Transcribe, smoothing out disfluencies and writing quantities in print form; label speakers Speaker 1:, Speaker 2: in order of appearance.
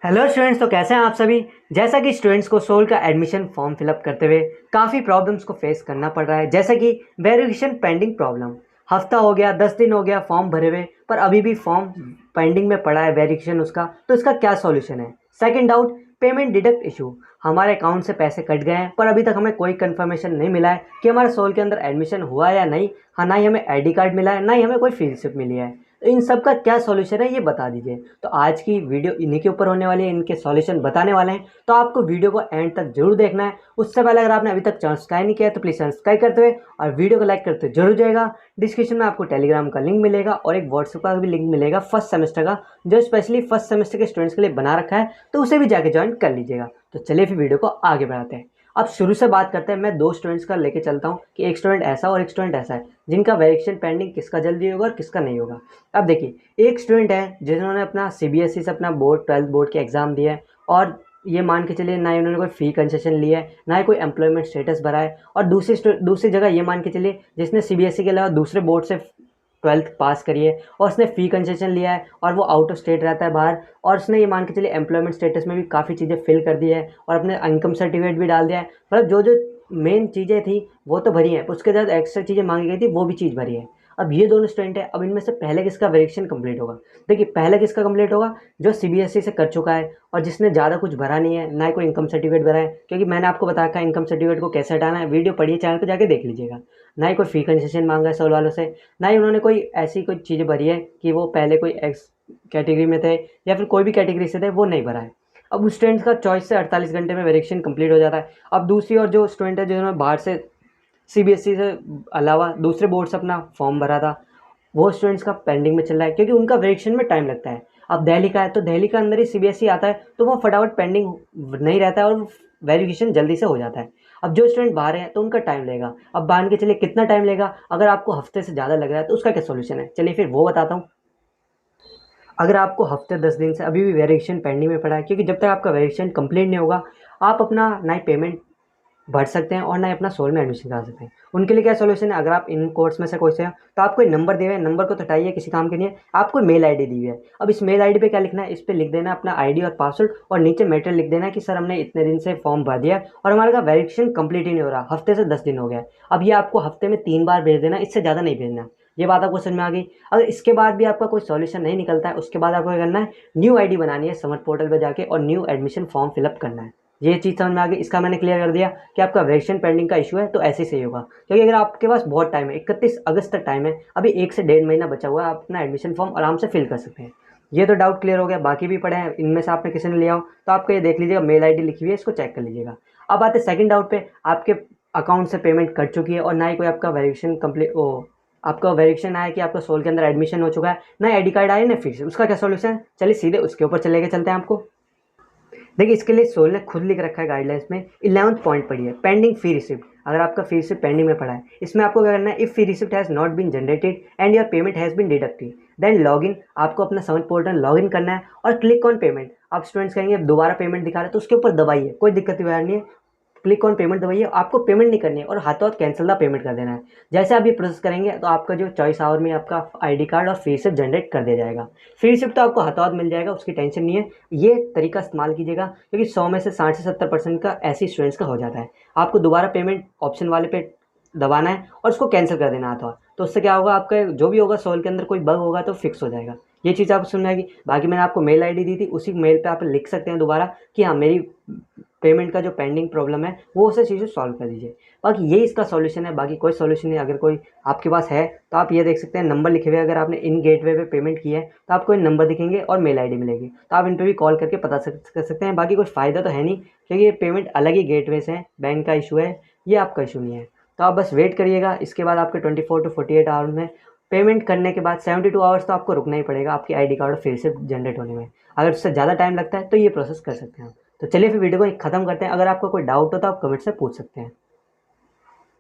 Speaker 1: Hello students, तो कैसे हैं आप सभी। जैसा कि स्टूडेंट्स को सोल का एडमिशन फॉर्म फिलअप करते हुए काफ़ी प्रॉब्लम्स को फेस करना पड़ रहा है, जैसा कि वेरिफिकेशन पेंडिंग प्रॉब्लम। हफ्ता हो गया, 10 दिन हो गया फॉर्म भरे हुए, पर अभी भी फॉर्म पेंडिंग में पड़ा है वेरिफिकेशन उसका। तो इसका क्या सॉल्यूशन है। Second doubt, payment deduct issue. हमारे अकाउंट से पैसे कट गए हैं, पर अभी तक हमें कोई कंफर्मेशन नहीं मिला है कि हमारे सोल के अंदर एडमिशन हुआ है या नहीं। हाँ, ना ही हमें ID कार्ड मिला है, ना ही हमें कोई फी रिसिप्ट मिली है। तो इन सब का क्या सॉल्यूशन है, ये बता दीजिए। तो आज की वीडियो इन्हीं के ऊपर होने वाली है, इनके सॉल्यूशन बताने वाले हैं। तो आपको वीडियो को एंड तक जरूर देखना है। उससे पहले अगर आपने अभी तक चैनल सब्सक्राइब नहीं किया तो प्लीज़ सब्सक्राइब करते हुए और वीडियो को लाइक करते हुए जरूर जाएगा। डिस्क्रिप्शन में आपको टेलीग्राम का लिंक मिलेगा और एक व्हाट्सएप का भी लिंक मिलेगा फर्स्ट सेमेस्टर का, जो स्पेशली फर्स्ट सेमेस्टर के स्टूडेंट्स के लिए बना रखा है। तो उसे भी जाके ज्वाइन कर लीजिएगा। तो चलिए फिर वीडियो को आगे बढ़ाते हैं। अब शुरू से बात करते हैं। मैं दो स्टूडेंट्स का लेके चलता हूँ कि एक स्टूडेंट ऐसा और एक स्टूडेंट ऐसा है, जिनका वेरिफिकेशन पेंडिंग किसका जल्दी होगा और किसका नहीं होगा। अब देखिए, एक स्टूडेंट है जिन्होंने अपना CBSE से अपना बोर्ड 12th बोर्ड के एग्ज़ाम दिया है, और ये मान के चलिए ना ही उन्होंने कोई फ़ी कंसेशन लिया है, ना ही कोई एम्प्लॉयमेंट स्टेटस भरा है। और दूसरी जगह ये मान के चलिए जिसने CBSE के अलावा दूसरे बोर्ड से 12th पास करी है और उसने फ़ी कंसेशन लिया है और वो आउट ऑफ स्टेट रहता है बाहर, और उसने ये मान के चलिए एम्प्लॉयमेंट स्टेटस में भी काफ़ी चीज़ें फिल कर दी है और अपने इनकम सर्टिफिकेट भी डाल दिया है। मतलब जो जो मेन चीज़ें थी वो तो भरी हैं, उसके साथ एक्स्ट्रा चीज़ें मांगी गई थी वो भी चीज़ भरी है। अब ये दोनों स्टूडेंट है, अब इनमें से पहले किसका वेरिफिकेशन कंप्लीट होगा। देखिए, पहले किसका कंप्लीट होगा, जो CBSE से कर चुका है और जिसने ज़्यादा कुछ भरा नहीं है, ना ही कोई इनकम सर्टिफिकेट भरा है। क्योंकि मैंने आपको बता रखा है इनकम सर्टिफिकेट को कैसे हटाना है, वीडियो पढ़िए, चैनल पर जाके देख लीजिएगा। ना ही कोई फ़ी कंसेशन मांगा है सोल वालों से, ना ही उन्होंने कोई ऐसी कोई चीज़ें भरी है कि वो पहले कोई एक्स कैटेगरी में थे या फिर कोई भी कैटेगरी से थे, वो नहीं भरा है। अब उस स्टूडेंट का चॉइस से 48 घंटे में वेरिफिकेशन कंप्लीट हो जाता है। अब दूसरी और जो स्टूडेंट है जिन्होंने बाहर से CBSE से अलावा दूसरे बोर्ड से अपना फॉर्म भरा था, वो स्टूडेंट्स का पेंडिंग में चल रहा है, क्योंकि उनका वेरिफिकेशन में टाइम लगता है। अब दिल्ली का है तो दिल्ली का अंदर ही CBSE आता है, तो वो फटाफट पेंडिंग नहीं रहता है और वेरिफिकेशन जल्दी से हो जाता है। अब जो स्टूडेंट बाहर हैं तो उनका टाइम लेगा। अब मान के चलिए कितना टाइम लेगा, अगर आपको हफ्ते से ज़्यादा लग रहा है तो उसका क्या सोल्यूशन है, चलिए फिर वो बताता हूँ। अगर आपको हफ्ते 10 दिन से अभी भी वेरिफिकेशन पेंडिंग में पड़ा है, क्योंकि जब तक आपका वेरिफिकेशन कंप्लीट नहीं होगा आप अपना ना ही पेमेंट भर सकते हैं और ना ही अपना सोल में एडमिशन करा सकते हैं। उनके लिए क्या सोल्यूशन है, अगर आप इन कोर्स में से कोई से हैं तो आपको एक नंबर दिए हुए हैं, नंबर को तो हटाइए, किसी काम के नहीं है। आपको मेल ID दी हुई है। अब इस मेल ID पे क्या लिखना है, इस पे लिख देना अपना ID और पासवर्ड, और नीचे मैटर लिख देना कि सर हमने इतने दिन से फॉर्म भर दिया है और हमारे का वेरिफिकेशन कंप्लीट ही नहीं हो रहा, हफ्ते से 10 दिन हो गया है। अब ये आपको हफ्ते में 3 बार भेज देना, इससे ज़्यादा नहीं भेजना। ये बात आपको समझ में आ गई। अगर इसके बाद भी आपका कोई सॉल्यूशन नहीं निकलता है, उसके बाद आपको क्या करना है, न्यू ID बनानी है समर पोर्टल पर जाके और न्यू एडमिशन फॉर्म फिलअप करना है। ये चीज़ समझ में आ गई। इसका मैंने क्लियर कर दिया कि आपका वेरिफिकेशन पेंडिंग का इशू है, तो ऐसे ही सही होगा। क्योंकि अगर आपके पास बहुत टाइम है, 31 अगस्त तक टाइम है, अभी 1 से 1.5 महीना बचा हुआ है, आप अपना एडमिशन फॉर्म आराम से फिल कर सकते हैं। ये तो डाउट क्लियर हो गया। बाकी भी पड़े हैं, इनमें से आपने किसी ने लिया हो तो आपको ये देख लीजिएगा, मेल ID लिखी हुई है, इसको चेक कर लीजिएगा। अब आते सेकंड डाउट पे, आपके अकाउंट से पेमेंट कट चुकी है और ना ही कोई आपका वेरिफिकेशन कंप्लीट आपका वेरिफिकेशन आया कि आपका सोल के अंदर एडमिशन हो चुका है, ना ID कार्ड आया ना फीस, उसका क्या सोल्यूशन है। चलिए सीधे उसके ऊपर चले के चलते हैं आपको। देखिए, इसके लिए सोल ने खुद लिख रखा है गाइडलाइंस में, 11th पॉइंट पढ़िए, पेंडिंग फी रिसिप्ट। अगर आपका फी रिसिप्ट पेंडिंग में पड़ा है, इसमें आपको क्या करना है, if fee receipt has not been generated and your payment has been deducted then login. आपको अपना समझ पोर्टल लॉगिन करना है और क्लिक ऑन पेमेंट। आप स्टूडेंट्स कहेंगे दोबारा पेमेंट दिखा रहे, तो उसके ऊपर दबाइए, कोई दिक्कत की बात नहीं है। क्लिक ऑन पेमेंट दबाइए, आपको पेमेंट नहीं करनी है और हाथों हाथ कैंसिल द पेमेंट कर देना है। जैसे आप ये प्रोसेस करेंगे तो आपका जो चॉइस आवर में आपका ID कार्ड और फी रिसिप्ट जनरेट कर दिया जाएगा। फी रिसिप्ट तो आपको हाथों हाथ मिल जाएगा, उसकी टेंशन नहीं है। ये तरीका इस्तेमाल कीजिएगा, क्योंकि 100 में से 60 से 70% का ऐसी स्टूडेंट्स का हो जाता है। आपको दोबारा पेमेंट ऑप्शन वाले पे दबाना है और उसको कैंसिल कर देना हाथों हाथ। तो उससे क्या होगा, आपका जो भी होगा सोल के अंदर कोई बग होगा तो फिक्स हो जाएगा। ये चीज़ आपको सुनना है। बाकी मैंने आपको मेल ID दी थी, उसी मेल पे आप लिख सकते हैं दोबारा कि हाँ, मेरी पेमेंट का जो पेंडिंग प्रॉब्लम है वो उसे चीज़ें सॉल्व कर दीजिए। बाकी यही इसका सॉल्यूशन है, बाकी कोई सॉल्यूशन नहीं। अगर कोई आपके पास है तो आप ये देख सकते हैं, नंबर लिखे हुए, अगर आपने इन गेटवे पे पेमेंट किया है तो आपको इन नंबर दिखेंगे और मेल ID मिलेगी, तो आप इन पर भी कॉल करके पता कर सकते हैं। बाकी कोई फ़ायदा तो है नहीं, क्योंकि ये पेमेंट अलग ही गेटवे से है, बैंक का इशू है, ये आपका इशू नहीं है। तो आप बस वेट करिएगा, इसके बाद आपके 24 to 48 आवर्स में पेमेंट करने के बाद 72 आवर्स तो आपको रुकना ही पड़ेगा आपकी ID कार्ड फिर से जनरेट होने में। अगर उससे ज़्यादा टाइम लगता है तो ये प्रोसेस कर सकते हैं आप। तो चलिए फिर वीडियो को खत्म करते हैं। अगर आपको कोई डाउट हो तो आप कमेंट से पूछ सकते हैं।